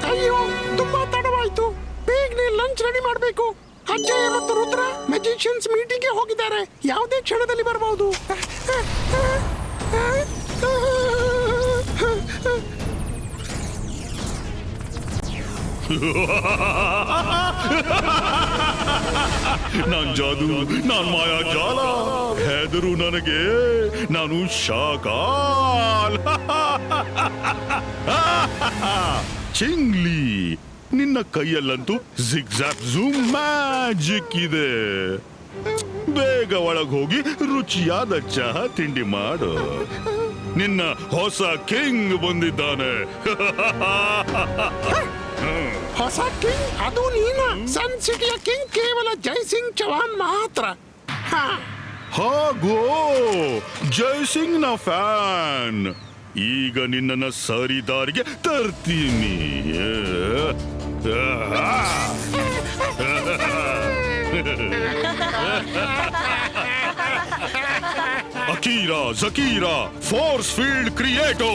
ಅಯ್ಯೋ, ತುಂಬಾ ತಡವಾಯ್ತು. ಬೇಗನೆ ಲಂಚ್ ರೆಡಿ ಮಾಡಬೇಕು. ಅಜ್ಜಯ್ಯ ಮತ್ತು ರುದ್ರ ಮ್ಯಾಜಿಷಿಯನ್ಸ್ ಮೀಟಿಂಗ್ಗೆ ಹೋಗಿದ್ದಾರೆ. ಯಾವುದೇ ಕ್ಷಣದಲ್ಲಿ ಬರಬಹುದು. ನಾನ್ ಜಾದು, ನಾನ್ ಮಾಯಾ ಜಾಲ. ಹೆದರು ನನಗೆ, ನಾನು ಶಾಕಾಲ್. ಚಿಂಗ್ಲಿ, ನಿನ್ನ ಕೈಯಲ್ಲಂತೂ ಜಿಗ್ಜಾಗ್ ಝೂಮ್ ಮ್ಯಾಜಿಕ್ ಇದೆ. ಬೇಗ ಒಳಗ್ ಹೋಗಿ ರುಚಿಯಾದ ಚಹಾ ತಿಂಡಿ ಮಾಡು. ನಿನ್ನ ಹೊಸ ಕಿಂಗ್ ಬಂದಿದ್ದಾನೆ. ಹೊಸ ಕಿಂಗ್? ಅದು ನೀನು? ಸನ್ ಸಿಟಿಯ ಕಿಂಗ್ ಕೇವಲ ಜೈಸಿಂಗ್ ಚೌಹಾನ್ ಮಾತ್ರ. ಹಾಗೋ, ಜೈಸಿಂಗ್ ನ ಫ್ಯಾನ್. ಈಗ ನಿನ್ನನ್ನ ಸರಿ ದಾರಿಗೆ ತರ್ತೀನಿ. ಅಕೀರಾ ಜಕೀರಾ ಫೋರ್ಸ್ ಫೀಲ್ಡ್ ಕ್ರಿಯೇಟೋ.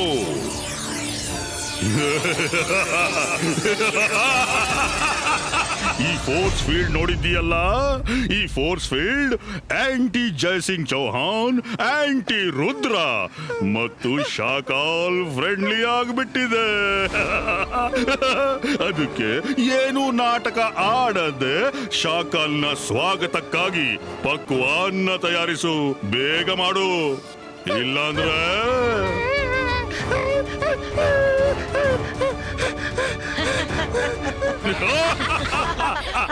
ಈ ಫೋರ್ಸ್ ಫೀಲ್ಡ್ ನೋಡಿದ್ದೀಯಲ್ಲ, ಈ force field anti Jaisingh Chauhan, anti Rudra ಮತ್ತು ಶಾಕಾಲ್ ಫ್ರೆಂಡ್ಲಿ ಆಗಿಬಿಟ್ಟಿದೆ. ಅದಕ್ಕೆ ಏನು ನಾಟಕ ಆಡದೆ ಶಾಕಾಲ್ನ ಸ್ವಾಗತಕ್ಕಾಗಿ ಪಕ್ವಾನ್ನ ತಯಾರಿಸು. ಬೇಗ ಮಾಡು, ಇಲ್ಲಾಂದ್ರೆ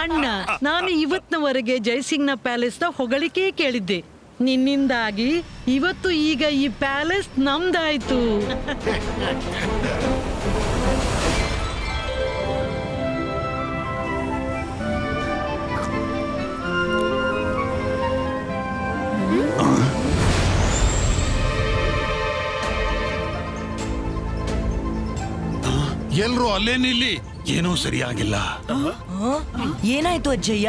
ಅಣ್ಣ, ನಾನು ಇವತ್ತಿನವರೆಗೆ ಜೈಸಿಂಗ್ ನ ಪ್ಯಾಲೇಸ್ ನ ಹೊಗಳಿಕೆ ಕೇಳಿದ್ದೆ. ನಿನ್ನಿಂದಾಗಿ ಇವತ್ತು ಈಗ ಈ ಪ್ಯಾಲೇಸ್ ನಮ್ದಾಯ್ತು. ಎಲ್ರು ಅಲ್ಲೇ ನಿಲ್ಲಿ, ಏನೂ ಸರಿಯಾಗಿಲ್ಲ. ಏನಾಯ್ತು ಅಜ್ಜಯ್ಯ?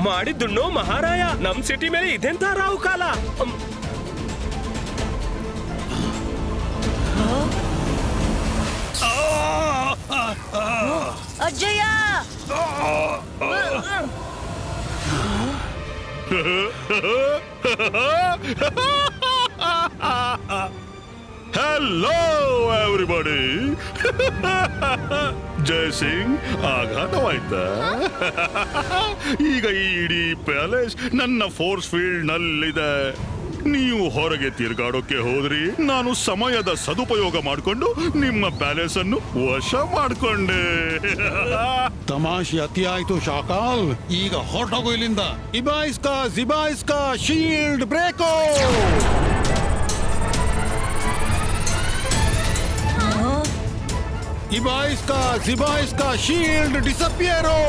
ಮಾಡಿದ್ದುಣ್ಣು ಮಹಾರಾಯ, ನಮ್ ಸಿಟಿ ಮೇಲೆ ಇದೆಂತ ರಾವು ಕಾಲ. ಅಜ್ಜಯ್ಯ! Hello everybody. ಜೈಸಿಂಗ್ ಆಘಾತವಾಯ್ತಾ? ಈಗ ಈ ಇಡೀ ಪ್ಯಾಲೇಸ್ ನನ್ನ ಫೋರ್ಸ್ ಫೀಲ್ಡ್ ನಲ್ಲಿದೆ. ನೀವು ಹೊರಗೆ ತಿರುಗಾಡೋಕೆ ಹೋದ್ರಿ, ನಾನು ಸಮಯದ ಸದುಪಯೋಗ ಮಾಡಿಕೊಂಡು ನಿಮ್ಮ ಪ್ಯಾಲೇಸ್ ಅನ್ನು ವಶ ಮಾಡಿಕೊಂಡೆ. ತಮಾಷೆ ಅತಿ ಆಯ್ತು ಶಾಕಾಲ್. ಈಗ ಹೊರಟೋಗು ಇಲ್ಲಿಂದ. ಇಬಾಯಿಸ್ಕಾ ಜಿಬಾಯಿಸ್ಕಾ ಶೀಲ್ಡ್ ಬ್ರೇಕೋ. ಇಬಾಯಿಸ್ಕಾ ಜಿಬಾಯಿಸ್ಕಾ ಶೀಲ್ಡ್ ಡಿಸಪಿಯರೋ.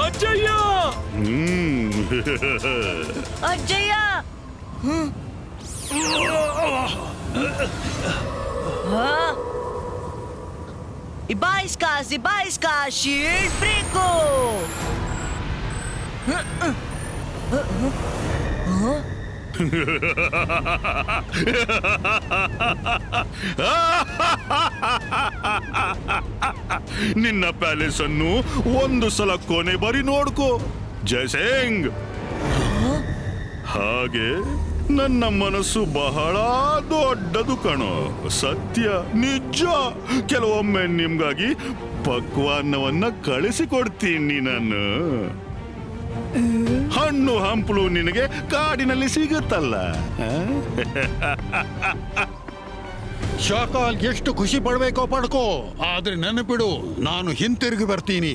ಅಜ್ಜಯ್ಯ! ಅಜ್ಜಯ್ಯ! ಇಬಾಯಿಸ್ಕಾ ಜಿಬಾಯಿಸ್ಕಾ ಶೀಲ್ಡ್ ಬ್ರೇಕೋ. ನಿನ್ನ ಪ್ಯಾಲೇಸ್ ಅನ್ನು ಒಂದು ಸಲ ಕೊನೆ ಬಾರಿ ನೋಡ್ಕೋ ಜೈಸಿಂಗ್. ಹಾಗೆ ನನ್ನ ಮನಸ್ಸು ಬಹಳ ದೊಡ್ಡದು ಕಣೋ. ಸತ್ಯ, ನಿಜ. ಕೆಲವೊಮ್ಮೆ ನಿಮ್ಗಾಗಿ ಪಕ್ವಾನ್ನವನ್ನ ಕಳಿಸಿಕೊಡ್ತೀನಿ ನಾನು. ಹಣ್ಣು ಹಂಪಲು ನಿನಗೆ ಕಾಡಿನಲ್ಲಿ ಸಿಗುತ್ತಲ್ಲ. ಶಾಕಾಲ್ ಎಷ್ಟು ಖುಷಿ ಪಡ್ಬೇಕೋ ಪಡ್ಕೋ, ಆದ್ರೆ ನೆನಪಿಡು, ನಾನು ಹಿಂತಿರುಗಿ ಬರ್ತೀನಿ.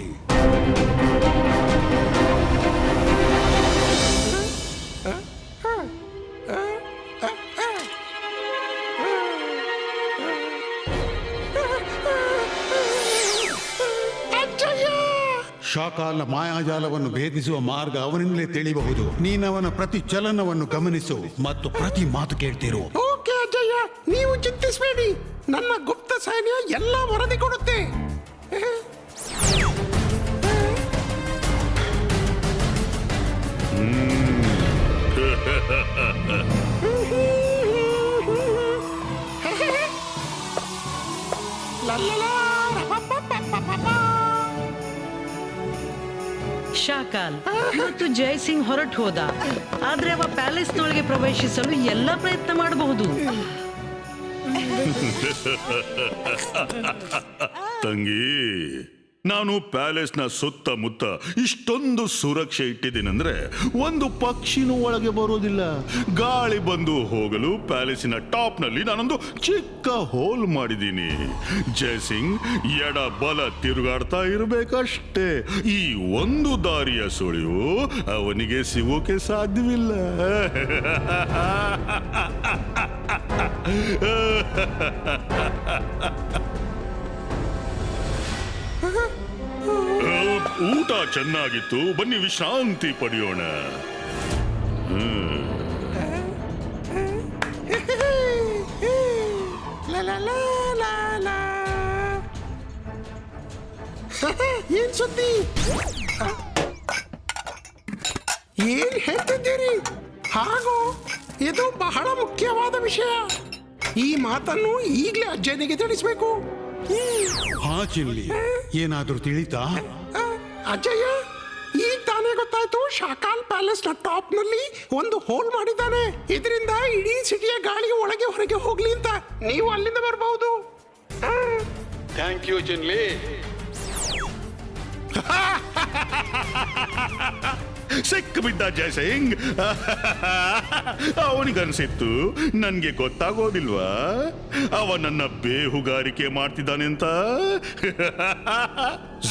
ಶಾಕಾಲ್ನ ಮಾಯಾಜಾಲವನ್ನು ಭೇದಿಸುವ ಮಾರ್ಗ ಅವನಿಂದಲೇ ತಿಳಿಯಬಹುದು. ನೀನವನ ಪ್ರತಿ ಚಲನವನ್ನು ಗಮನಿಸು ಮತ್ತು ಪ್ರತಿ ಮಾತು ಕೇಳ್ತಿರು. ಓಕೆ ಅಜ್ಜಯ್ಯ, ನೀವು ಚಿಂತಿಸಬೇಡಿ. ನನ್ನ ಗುಪ್ತ ಸೈನ್ಯ ಎಲ್ಲ ವರದಿ ಕೊಡುತ್ತೆ. ಶಾಕಾಲ್ ಮತ್ತು ಜಯಸಿಂಗ್ ಹೊರಟು ಹೋದ. ಆದ್ರೆ ಅವ ಪ್ಯಾಲೇಸ್ನೊಳಗೆ ಪ್ರವೇಶಿಸಲು ಎಲ್ಲ ಪ್ರಯತ್ನ ಮಾಡಬಹುದು. ತಂಗಿ, ನಾನು ಪ್ಯಾಲೇಸ್ನ ಸುತ್ತಮುತ್ತ ಇಷ್ಟೊಂದು ಸುರಕ್ಷೆ ಇಟ್ಟಿದ್ದೀನಂದ್ರೆ ಒಂದು ಪಕ್ಷಿನೂ ಒಳಗೆ ಬರೋದಿಲ್ಲ. ಗಾಳಿ ಬಂದು ಹೋಗಲು ಪ್ಯಾಲೇಸಿನ ಟಾಪ್ನಲ್ಲಿ ನಾನೊಂದು ಚಿಕ್ಕ ಹೋಲ್ ಮಾಡಿದ್ದೀನಿ. ಜಯಸಿಂಗ್ ಎಡ ಬಲ ತಿರುಗಾಡ್ತಾ ಇರಬೇಕಷ್ಟೇ. ಈ ಒಂದು ದಾರಿಯ ಸುಳಿವು ಅವನಿಗೆ ಸಿಗೋಕೆ ಸಾಧ್ಯವಿಲ್ಲ. ಊಟ ಚೆನ್ನಾಗಿತ್ತು, ಬನ್ನಿ ವಿಶ್ರಾಂತಿ ಪಡೆಯೋಣ. ಲಾ ಲಾ ಲಾ ಲಾ ಲಾ. ಏನ್ ಸುದ್ದಿ? ಏನ್ ಹೇಳ್ತಿದ್ದೀರಿ? ಹಾಗೂ ಇದು ಬಹಳ ಮುಖ್ಯವಾದ ವಿಷಯ. ಈ ಮಾತನ್ನು ಈಗಲೇ ಅಜ್ಜನಿಗೆ ತಿಳಿಸ್ಬೇಕು. ಹಾ ಚಿನ್ಲಿ, ಏನಾದ್ರೂ ತಿಳಿತಾ? ಅಜ್ಜಯ್ಯ, ಈಗ ತಾನೇ ಗೊತ್ತಾಯ್ತು. ಶಾಕಾಲ್ ಪ್ಯಾಲೇಸ್ ನ ಟಾಪ್ ನಲ್ಲಿ ಒಂದು ಹೋಲ್ ಮಾಡಿದ್ದಾನೆ. ಇದರಿಂದ ಇಡೀ ಸಿಟಿಯ ಗಾಳಿ ಒಳಗೆ ಹೊರಗೆ ಹೋಗ್ಲಿ ಅಂತ. ನೀವು ಅಲ್ಲಿಂದ ಬರಬಹುದು. ಥ್ಯಾಂಕ್ ಯು ಚಿನ್ಲಿ. ಸಿಕ್ಕಿಬಿದ್ದ ಜಯಸಿಂಗ್. ಅವನಿಗನ್ಸಿತ್ತು ನನ್ಗೆ ಗೊತ್ತಾಗೋದಿಲ್ವಾ ಅವ ನನ್ನ ಬೇಹುಗಾರಿಕೆ ಮಾಡ್ತಿದ್ದಾನೆ ಅಂತ.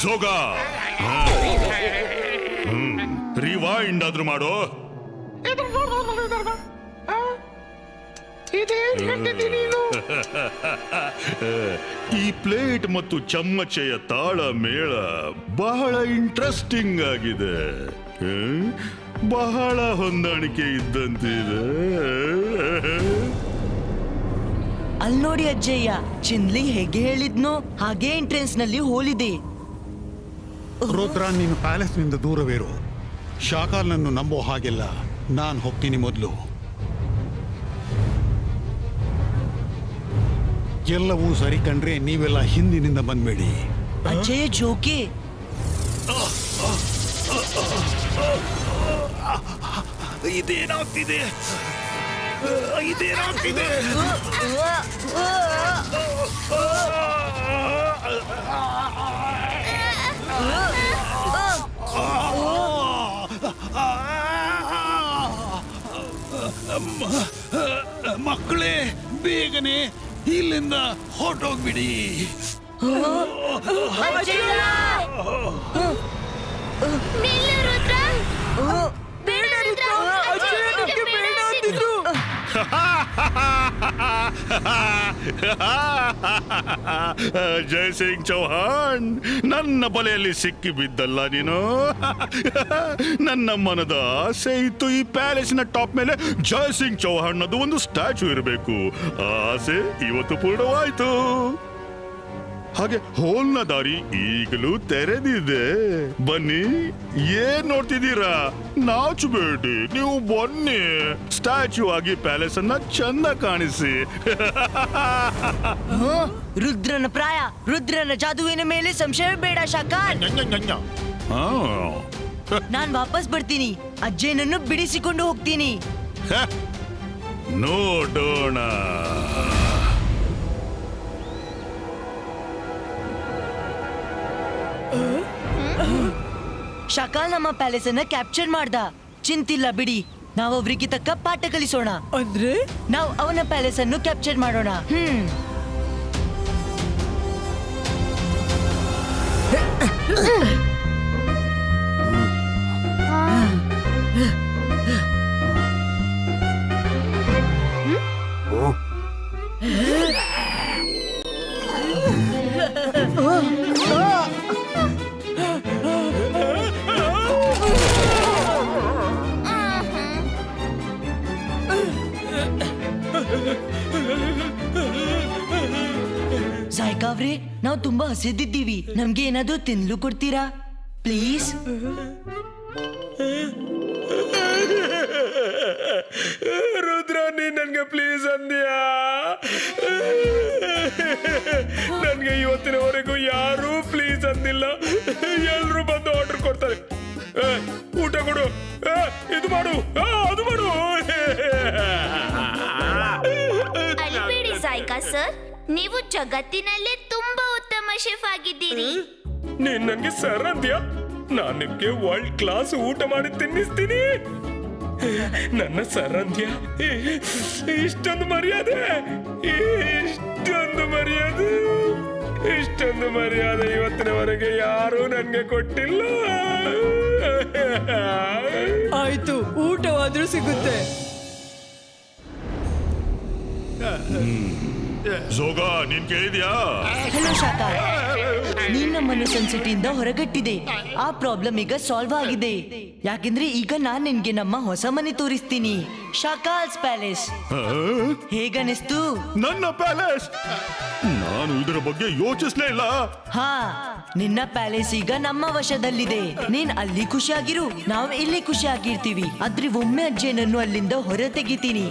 ಜೋಗ, ರಿವೈಂಡ್ ಆದ್ರೂ ಮಾಡೋ. ಇದೇನ್ ಹೇಳ್ತಿದ್ದಿ ನೀನು? ಈ ಪ್ಲೇಟ್ ಮತ್ತು ಚಮ್ಮಚೆಯ ತಾಳ ಮೇಳ ಬಹಳ ಇಂಟ್ರೆಸ್ಟಿಂಗ್ ಆಗಿದೆ. ಬಹಳ ಹೊಂದಾಣಿಕೆ ಇದ್ದಂತಿದೆ. ಅಲ್ಲಿ ನೋಡಿ ಅಜ್ಜಯ್ಯ, ಚಿನ್ಲಿ ಹೇಗೆ ಹೇಳಿದ್ನೋ ಹಾಗೆ ಎಂಟ್ರೆನ್ಸ್ ನಲ್ಲಿ ಹೋಲಿದೆ. ರುದ್ರ, ನೀನು ಪ್ಯಾಲೇಸ್ನಿಂದ ದೂರವಿರು. ಶಾಕಾಲ್ನನ್ನು ನಂಬೋ ಹಾಗೆಲ್ಲ. ನಾನು ಹೋಗ್ತೀನಿ ಮೊದಲು. ಎಲ್ಲವೂ ಸರಿ ಕಂಡ್ರೆ ನೀವೆಲ್ಲ ಹಿಂದಿನಿಂದ ಬಂದ್ಬೇಡಿ. ಅಜ್ಜಯ್ಯ ಜೋಕೆ. ಇದೇನಾಗ್ತಿದೆ? ಮಕ್ಕಳೇ, ಬೇಗನೆ ಇಲ್ಲಿಂದ ಹೊರಟೋಗ್ಬಿಡಿ. ಜಯಸಿಂಗ್ ಚೌಹಾಣ್, ನನ್ನ ಬಲೆಯಲ್ಲಿ ಸಿಕ್ಕಿ ಬಿದ್ದಲ್ಲ ನೀನು. ನನ್ನ ಮನದ ಆಸೆ ಇತ್ತು ಈ ಪ್ಯಾಲೇಸಿನ ಟಾಪ್ ಮೇಲೆ ಜಯಸಿಂಗ್ ಚೌಹಾಣ್ ಅದು ಒಂದು ಸ್ಟ್ಯಾಚು ಇರಬೇಕು. ಆ ಆಸೆ ಇವತ್ತು ಪೂರ್ಣವಾಯ್ತು. ಹಾಗೆ ಹೋಲ್ನ ದಾರಿ ಈಗಲೂ ತೆರೆದಿದೆ. ಬನ್ನಿ, ಏನ್ ನೋಡ್ತಿದ್ದೀರಾ? ನಾಚಬೇಡಿ, ನೀವು ಬನ್ನಿ. ಸ್ಟ್ಯಾಚ್ಯೂ ಆಗಿ ಪ್ಯಾಲೇಸ್ ಅನ್ನ ಚಂದ ಕಾಣಿಸಿ. ರುದ್ರನ ಪ್ರಾಯ, ರುದ್ರನ ಜಾದುವಿನ ಮೇಲೆ ಸಂಶಯ ಬೇಡ ಶಾಕಾಲ್. ಹಾ. ನಾನ್ ವಾಪಸ್ ಬರ್ತೀನಿ. ಅಜ್ಜಯ್ಯನನ್ನು ಬಿಡಿಸಿಕೊಂಡು ಹೋಗ್ತೀನಿ. ನೋಡೋಣ. ಶಾಕಾಲ್ ನಮ್ಮ ಪ್ಯಾಲೇಸ್ ಅನ್ನ ಕ್ಯಾಪ್ಚರ್ ಮಾಡ್ದ. ಚಿಂತಿಲ್ಲ ಬಿಡಿ, ನಾವು ಅವರಿಗೆ ತಕ್ಕ ಪಾಠ ಕಲಿಸೋಣ. ಅಂದ್ರೆ ನಾವು ಅವನ ಪ್ಯಾಲೇಸ್ ಅನ್ನು ಕ್ಯಾಪ್ಚರ್ ಮಾಡೋಣ. ಸಾಯ್ಕಾವ್ರೆ, ನಾವು ತುಂಬಾ ಹಸಿದಿದ್ದೀವಿ. ನಮ್ಗೆ ಏನಾದ್ರೂ ತಿನ್ಲು ಕೊಡ್ತೀರಾ ಪ್ಲೀಸ್? ರುದ್ರ, ನೀನ್ ನನ್ಗೆ ಪ್ಲೀಸ್ ಅಂದ್ಯಾ? ನನ್ಗೆ ಇವತ್ತಿನವರೆಗೂ ಯಾರೂ ಪ್ಲೀಸ್ ಅಂದಿಲ್ಲ. ಎಲ್ರು ಬಂದು ಆರ್ಡರ್ ಕೊಡ್ತಾರೆ. ಕೊಡು, ಇದು ಮಾಡು, ಅದು ಮಾಡು. ಅಲ್ಬೇಡಿ ಸಾಯ್ಕಾ ಸರ್, ನೀವು ಜಗತ್ತಿನಲ್ಲೇ ತುಂಬಾ ಉತ್ತಮ ಶೆಫ್ ಆಗಿದ್ದೀರಿ. ನೀನ್ ನನ್ಗೆ ಸರ್ ಅಂದ್ಯಾ? ನಾನ್ ನಿಮ್ಗೆ ವರ್ಲ್ಡ್ ಕ್ಲಾಸ್ ಊಟ ಮಾಡಿ ತಿನ್ನಿಸ್ತೀನಿ. ನನ್ನ ಸರ್ ಅಂದ್ಯಾ? ಇಷ್ಟೊಂದು ಮರ್ಯಾದೆ, ಇಷ್ಟೊಂದು ಮರ್ಯಾದೆ, ಇಷ್ಟೊಂದು ಮರ್ಯಾದೆ ಇವತ್ತಿನವರೆಗೆ ಯಾರೂ ನನ್ಗೆ ಕೊಟ್ಟಿಲ್ಲ. ಆಯ್ತು, ಊಟವಾದ್ರೂ ಸಿಗುತ್ತೆ. ಜೋಗ, ನೀನ್ ಕೇಳಿದ್ಯಾ? ಹಲೋ ಶಾಕಾ, ನೀನ್ ನಮ್ಮನ್ನು ಸನ್ಸಿಟಿಯಿಂದ ಹೊರಗಟ್ಟಿದೆ. ಆ ಪ್ರಾಬ್ಲಮ್ ಈಗ ಸಾಲ್ವ್ ಆಗಿದೆ. ಯಾಕೆಂದ್ರೆ ಈಗ ನಾನ್ ನಿನ್ಗೆ ನಮ್ಮ ಹೊಸ ಮನೆ ತೋರಿಸ್ತೀನಿ, ಶಾಕಾಲ್ಸ್ ಪ್ಯಾಲೇಸ್. ಹೇಗನಿಸ್ತು? ನನ್ನ ಪ್ಯಾಲೇಸ್? ನಾನು ಇದರ ಬಗ್ಗೆ ಯೋಚಿಸ್ಲೇ ಇಲ್ಲ. ಹಾ, ನಿನ್ನ ಪ್ಯಾಲೇಸ್ ಈಗ ನಮ್ಮ ವಶದಲ್ಲಿದೆ. ನೀನ್ ಅಲ್ಲಿ ಖುಷಿಯಾಗಿರು, ನಾವ್ ಇಲ್ಲಿ ಖುಷಿಯಾಗಿರ್ತೀವಿ. ಆದ್ರೆ ಒಮ್ಮೆ ಅಜ್ಜನನ್ನು ಅಲ್ಲಿಂದ ಹೊರ ತೆಗಿತೀನಿ.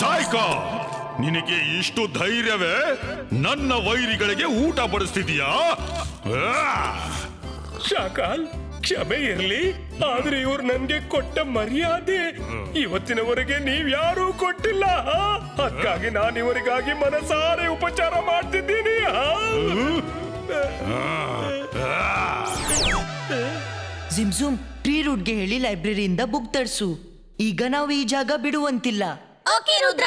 ಸಾಯ್ಕಾ, ನಿನಗೆ ಇಷ್ಟು ಧೈರ್ಯವೇ? ನನ್ನ ವೈರಿಗಳಿಗೆ ಊಟ ಬಡಿಸ್ತಿದೀಯಾ? ಶಾಕಾಲ್, ಕ್ಷಮೆ ಇರ್ಲಿ, ಆದ್ರೆ ಇವ್ರು ನನ್ಗೆ ಕೊಟ್ಟ ಮರ್ಯಾದೆ ಇವತ್ತಿನವರೆಗೆ ನೀವ್ಯಾರೂ ಕೊಟ್ಟಿಲ್ಲ. ಅದಕ್ಕಾಗಿ ನಾನು ಇವರಿಗಾಗಿ ಮನಸಾರೆ ಉಪಚಾರ ಮಾಡ್ತಿದ್ದೀನಿ. ಜಿಮ್ಜುಮ್, ಟ್ರೀ ರೂಟ್ಗೆ ಹೇಳಿ ಲೈಬ್ರರಿಯಿಂದ ಬುಕ್ ತರ್ಸು. ಈಗ ನಾವು ಈ ಜಾಗ ಬಿಡುವಂತಿಲ್ಲ. ಓಕೆ ರುದ್ರ.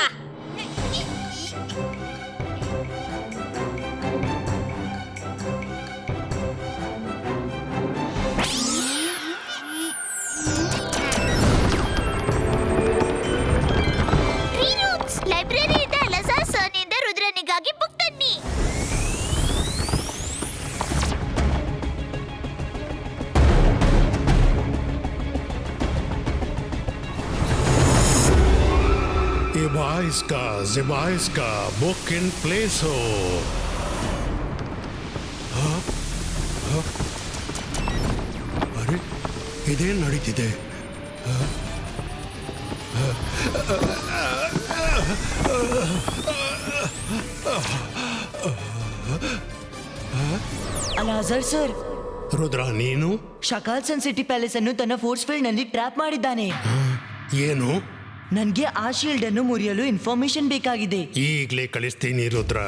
ಲೈಬ್ರರಿ ಇದೆ ಅಲ್ಲ ಸರ್, ಸೋನಿಂದ ರುದ್ರನಿಗಾಗಿ ಬುಕ್ ತನ್ನಿ. ಜಿಬಾಯಿಸ್ಕಾ ಬುಕ್ ಇನ್ ಪ್ಲೇಸ್. ಅರೆ, ಇದೇನ್ ನಡೀತಿದೆ? ಅಲಾಜರ್ ಸರ್, ರುದ್ರ, ನೀನು ಶಕಾಲ್ ಸನ್ ಸಿಟಿ ಪ್ಯಾಲೇಸ್ ಅನ್ನು ತನ್ನ ಫೋರ್ಸ್ ಫೀಲ್ಡ್ ನಲ್ಲಿ ಟ್ರ್ಯಾಪ್ ಮಾಡಿದ್ದಾನೆ. ಏನು? ನನ್ಗೆ ಆ ಶೀಲ್ಡ್ ಅನ್ನು ಮುರಿಯಲು ಇನ್ಫಾರ್ಮೇಶನ್ ಬೇಕಾಗಿದೆ. ಈಗ್ಲೇ ಕಳಿಸ್ತೀನಿ Rudra.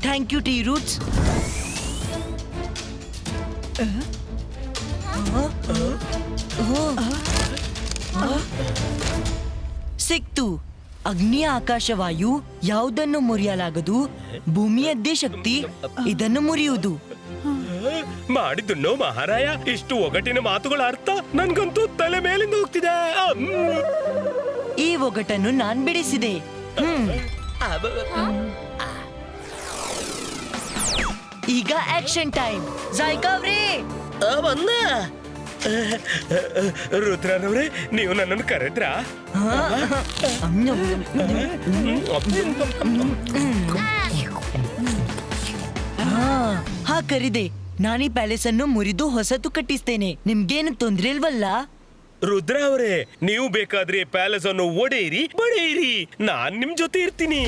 Thank U T roots. ಸಿಕ್ತು. ಅಗ್ನಿಯ ಆಕಾಶವಾಯು ಯಾವುದನ್ನು ಮುರಿಯಲಾಗದು, ಭೂಮಿಯದ್ದೇ ಶಕ್ತಿ ಇದನ್ನು ಮುರಿಯುವುದು. ಮಾಡಿದ್ದು ಮಹಾರಾಯ. ಇಷ್ಟು ಒಗಟಿನ ಮಾತುಗಳ ಅರ್ಥ ನನ್ಗಂತೂ ತಲೆ ಮೇಲಿಂದ ಹೋಗ್ತಿದೆ. ಈ ಒಗಟನ್ನು ನಾನ್ ಬಿಡಿಸಿದೆ. ಈಗ ಆಕ್ಷನ್ ಟೈಮ್. ಜಾಯ್ಕಾವ್ರಿ, ರುದ್ರನವ್ರೆ, ನೀವು ನನ್ನನ್ನು ಕರೆದ್ರಾ? ಹಾ, ಕರಿದೆ. ನಾನೀ ಪ್ಯಾಲೇಸ್ ಅನ್ನು ಮುರಿದು ಹೊಸತು ಕಟ್ಟಿಸ್ತೇನೆ. ನಿಮ್ಗೇನು ತೊಂದ್ರೆ ಇಲ್ವಲ್ಲ? ರುದ್ರ ಅವರೇ, ನೀವು ಬೇಕಾದ್ರೆ ಪ್ಯಾಲೇಸ್ ಅನ್ನು ಒಡೆಯಿರಿ, ಬಡೆಯಿರಿ, ನಾನ್ ನಿಮ್ ಜೊತೆ ಇರ್ತೀನಿ.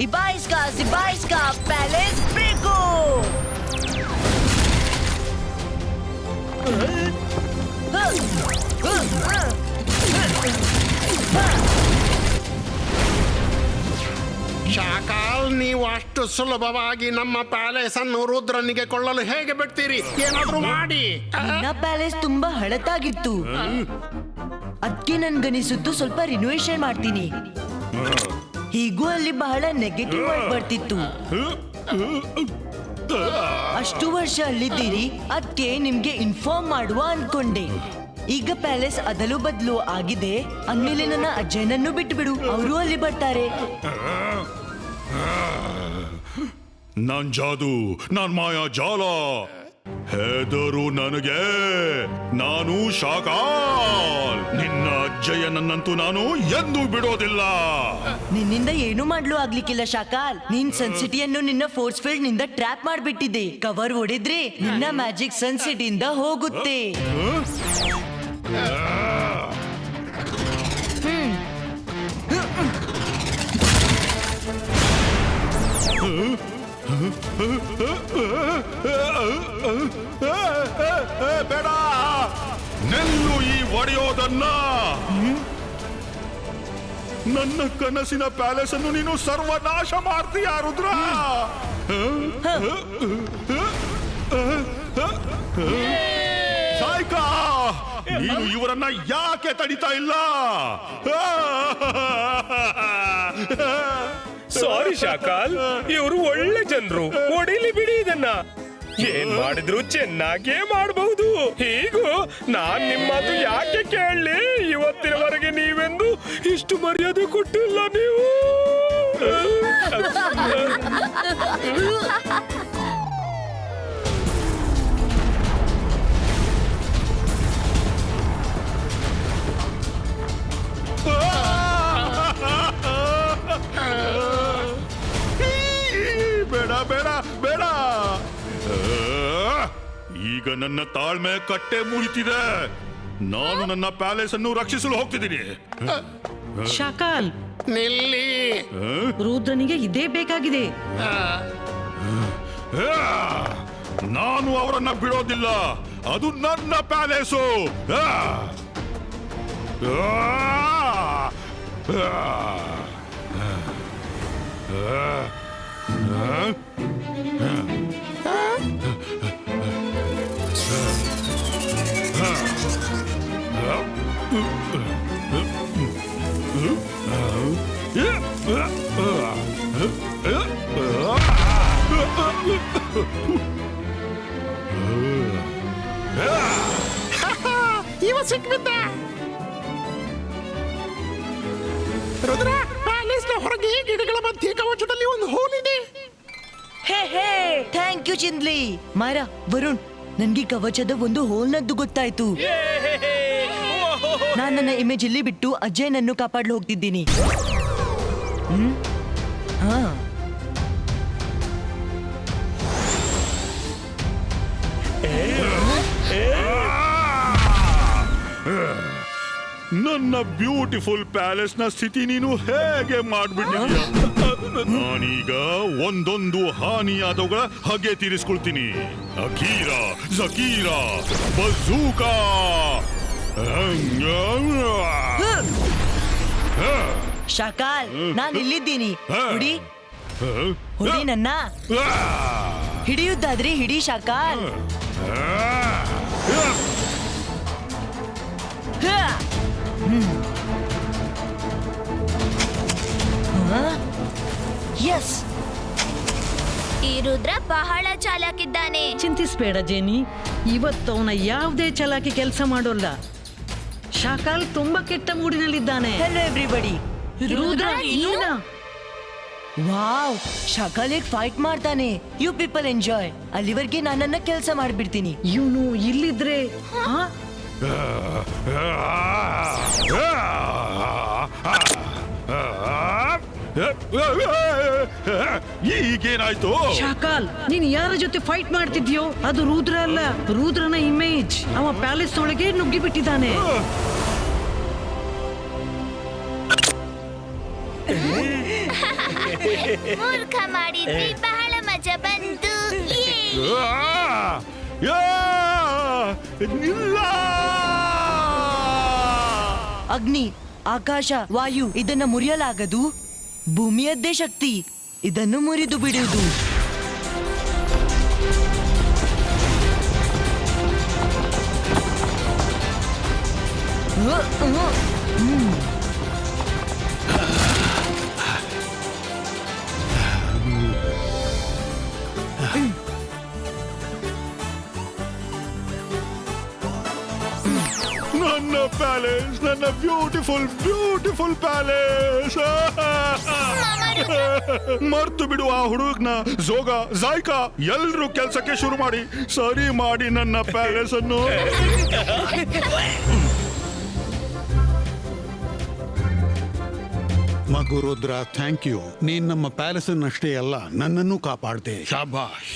Ibaiska Palace Brico! ಶಾಕಾಲ್, ನೀವು ಅಷ್ಟು ಸುಲಭವಾಗಿ ನಮ್ಮ ಪ್ಯಾಲೇಸ್ ಅನ್ನು ರುದ್ರನಿಗೆ ಕೊಳ್ಳಲು ಹೇಗೆ ಬಿಡ್ತೀರಿ? ಏನಾದ್ರೂ ಮಾಡಿ. ನನ್ನ ಪ್ಯಾಲೇಸ್ ತುಂಬಾ ಹಳತಾಗಿತ್ತು. ಅದಕ್ಕೆ ನನ್ಗನಿಸುತ್ತು ಸ್ವಲ್ಪ ರಿನೋವೇಷನ್ ಮಾಡ್ತೀನಿ. ಹೀಗೂ ಅಲ್ಲಿ ಬಹಳ ನೆಗೆಟಿವ್ ವರ್ಡ್ ಬರ್ತಿತ್ತು. ಅಷ್ಟು ವರ್ಷ ಅಲ್ಲಿದ್ದೀರಿ, ಅದಕ್ಕೆ ನಿಮ್ಗೆ ಇನ್ಫಾರ್ಮ್ ಮಾಡುವ ಅನ್ಕೊಂಡೆ. ಈಗ ಪ್ಯಾಲೇಸ್ ಅದಲು ಬದಲು ಆಗಿದೆ ಅಂದ್ಮೇಲೆ ನನ್ನ ಅಜ್ಜನನ್ನು ಬಿಟ್ಟು ಬಿಡು, ಅವರು ಅಲ್ಲಿ ಬರ್ತಾರೆ. ನಾನ್ ಜಾದು, ನಾನ್ ಮಾಯಾ ಜಾಲ. ಹೆದರು ನನಗೆ, ನಾನು ಶಾಕಾಲ್. ನಿನ್ನ ಅಜ್ಜಯ್ಯನನ್ನಂತೂ ನಾನು ಎಂದೂ ಬಿಡೋದಿಲ್ಲ. ನಿನ್ನಿಂದ ಏನು ಮಾಡ್ಲು ಆಗ್ಲಿಕ್ಕಿಲ್ಲ ಶಾಕಾಲ್. ನೀನ್ ಸನ್ಸಿಟಿಯನ್ನು ನಿನ್ನ ಫೋರ್ಸ್ ಫೀಲ್ಡ್ ನಿಂದ ಟ್ರ್ಯಾಪ್ ಮಾಡ್ಬಿಟ್ಟಿದೆ. ಕವರ್ ಹೊಡೆದ್ರೆ ನಿನ್ನ ಮ್ಯಾಜಿಕ್ ಸನ್ಸಿಟಿಯಿಂದ ಹೋಗುತ್ತೆ. ಬೇಡ, ನೆಲ್ಲು ಈ ಒಡೆಯೋದನ್ನ. ನನ್ನ ಕನಸಿನ ಪ್ಯಾಲೇಸ್ ಅನ್ನು ನೀನು ಸರ್ವನಾಶ ಮಾಡ್ತೀಯ ರುದ್ರ. ಸಾಯ್ಕಾ, ನೀನು ಇವರನ್ನ ಯಾಕೆ ತಡಿತಾ ಇಲ್ಲ? ಸಾರಿ ಶಾಕಾಲ್, ಇವರು ಒಳ್ಳೆ ಜನರು, ಹೊಡಿಲಿ ಬಿಡಿ ಇದನ್ನ. ಏನ್ ಮಾಡಿದ್ರು ಚೆನ್ನಾಗೇ ಮಾಡಬಹುದು. ಹೀಗೂ ನಾನ್ ನಿಮ್ಮದು ಯಾಕೆ ಕೇಳಲಿ? ಇವತ್ತಿನವರೆಗೆ ನೀವೆಂದು ಇಷ್ಟು ಮರ್ಯಾದೆ ಕೊಟ್ಟಿಲ್ಲ ನೀವು. ಬೇಡ ಬೇಡ ಬೇಡ. ಈಗ ನನ್ನ ತಾಳ್ಮೆ ಕಟ್ಟೆ ಮುಗಿತಿದೆ. ನಾನು ನನ್ನ ಪ್ಯಾಲೇಸ್ ಅನ್ನು ರಕ್ಷಿಸಲು ಹೋಗ್ತಿದ್ದೀನಿ. ಶಾಕಾಲ್, ನಿಲ್ಲಿ. ರುದ್ರನಿಗೆ ಇದೇ ಬೇಕಾಗಿದೆ. ನಾನು ಅವರನ್ನ ಬಿಡೋದಿಲ್ಲ. ಅದು ನನ್ನ ಪ್ಯಾಲೇಸು. ಇವ ಸಿಕ್ಬಿದ್ದ. ರುದ್ರ, ಪ್ಯಾಲೇಸ್ ನ ಹೊರಗೆ ಗಿಡಗಳ ಮಧ್ಯೆ ಕವಚದಲ್ಲಿ ಒಂದು ಹೋಲ್ ಇದೆ. ಹೇ ಹೇ, ಥ್ಯಾಂಕ್ ಯು ಚಿಂದ್ಲಿ. ಮಾರಾ, ವರುಣ್, ನನ್ಗೆ ಕವಚದ ಒಂದು ಹೋಲ್ನದ್ದು ಗೊತ್ತಾಯ್ತು. ನಾನ್ ನನ್ನ ಇಮೇಜ್ ಇಲ್ಲಿ ಬಿಟ್ಟು ಅಜಯ್ನನ್ನು ಕಾಪಾಡಲು ಹೋಗ್ತಿದ್ದೀನಿ. ಹಾ, ನನ್ನ ಬ್ಯೂಟಿಫುಲ್ ಪ್ಯಾಲೇಸ್ ನ ಸ್ಥಿತಿ ನೀನು ಹೇಗೆ ಮಾಡ್ಬಿಟ್ಟಿದ್ಯಾ? ನಾನೀಗ ಒಂದೊಂದು ಹಾನಿಯಾದವುಗಳ ಹಾಗೆ ತೀರಿಸ್ಕೊಳ್ತೀನಿ. ಅಕೀರಾ, ಜಕೀರಾ, ಬಜೂಕಾ. ಶಾಕಾಲ್, ನಾನ್ ಇಲ್ಲಿದ್ದೀನಿ. ಹುಡಿ ಹುಡಿ, ನನ್ನ ಹಿಡಿಯುತ್ತಾದ್ರೆ ಹಿಡಿ ಶಾಕಾಲ್. ಎಸ್, ಈ ರುದ್ರ ಬಹಳ ಚಾಲಾಕಿದ್ದಾನೆ. ಚಿಂತಿಸ್ಬೇಡ ಜೇನಿ, ಇವತ್ತವನ ಯಾವುದೇ ಚಲಾಕಿ ಕೆಲಸ ಮಾಡೋಲ್ಲ. ಶಾಕಾಲ್ ತುಂಬಾ ಕೆಟ್ಟ ಮೂಡಿನಲ್ಲಿದ್ದಾನೆ. Hello everybody. ರುದ್ರ, ನೀನಾ? ವಾವ್, ಶಾಕಾಲ್ ಫೈಟ್ ಮಾಡ್ತಾನೆ. You people enjoy. ಅಲ್ಲಿವರೆಗೆ ನಾನನ್ನ ಕೆಲಸ ಮಾಡ್ಬಿಡ್ತೀನಿ. ಇವನು ಇಲ್ಲಿದ್ರೆ ಹಾ? ಈಗೇನಾಯ್ತು? ಶಾಕಾಲ್, ನೀನ್ ಯಾರ ಜೊತೆ ಫೈಟ್ ಮಾಡ್ತಿದ್ಯೋ ಅದು ರುದ್ರ ಅಲ್ಲ, ರುದ್ರನ ಇಮೇಜ್. ಅವ ಪ್ಯಾಲೇಸ್ ಒಳಗೆ ನುಗ್ಗಿ ಬಿಟ್ಟಿದ್ದಾನೆ. ಮೂರ್ಖ ಮಾಡಿದ್ವಿ, ಬಹಳ ಮಜಾ ಬಂತು. ಅಗ್ನಿ, ಆಕಾಶ, ವಾಯು ಇದನ್ನ ಮುರಿಯಲಾಗದು. ಭೂಮಿಯದ್ದೇ ಶಕ್ತಿ ಇದನ್ನು ಮುರಿದು ಬಿಡುವುದು. ನನ್ನ ಪ್ಯಾಲೇಸ್, ನನ್ನ ಬ್ಯೂಟಿಫುಲ್ ಬ್ಯೂಟಿಫುಲ್ ಪ್ಯಾಲೇಸ್. ಮರ್ತು ಬಿಡು ಆ ಹುಡುಗನ. ಜೋಗ ಜಾಯ್ಕಾ ಎಲ್ರೂ ಕೆಲ್ಸಕ್ಕೆ ಶುರು ಮಾಡಿ, ಸರಿ ಮಾಡಿ ನನ್ನ ಪ್ಯಾಲೇಸ್ ಅನ್ನು. ಮಗು ರುದ್ರ, ಥ್ಯಾಂಕ್ ಯು. ನೀನ್ ನಮ್ಮ ಪ್ಯಾಲೇಸ್ ಅನ್ನಷ್ಟೇ ಅಲ್ಲ, ನನ್ನನ್ನು ಕಾಪಾಡ್ದೆ. ಶಾಬಾಷ್.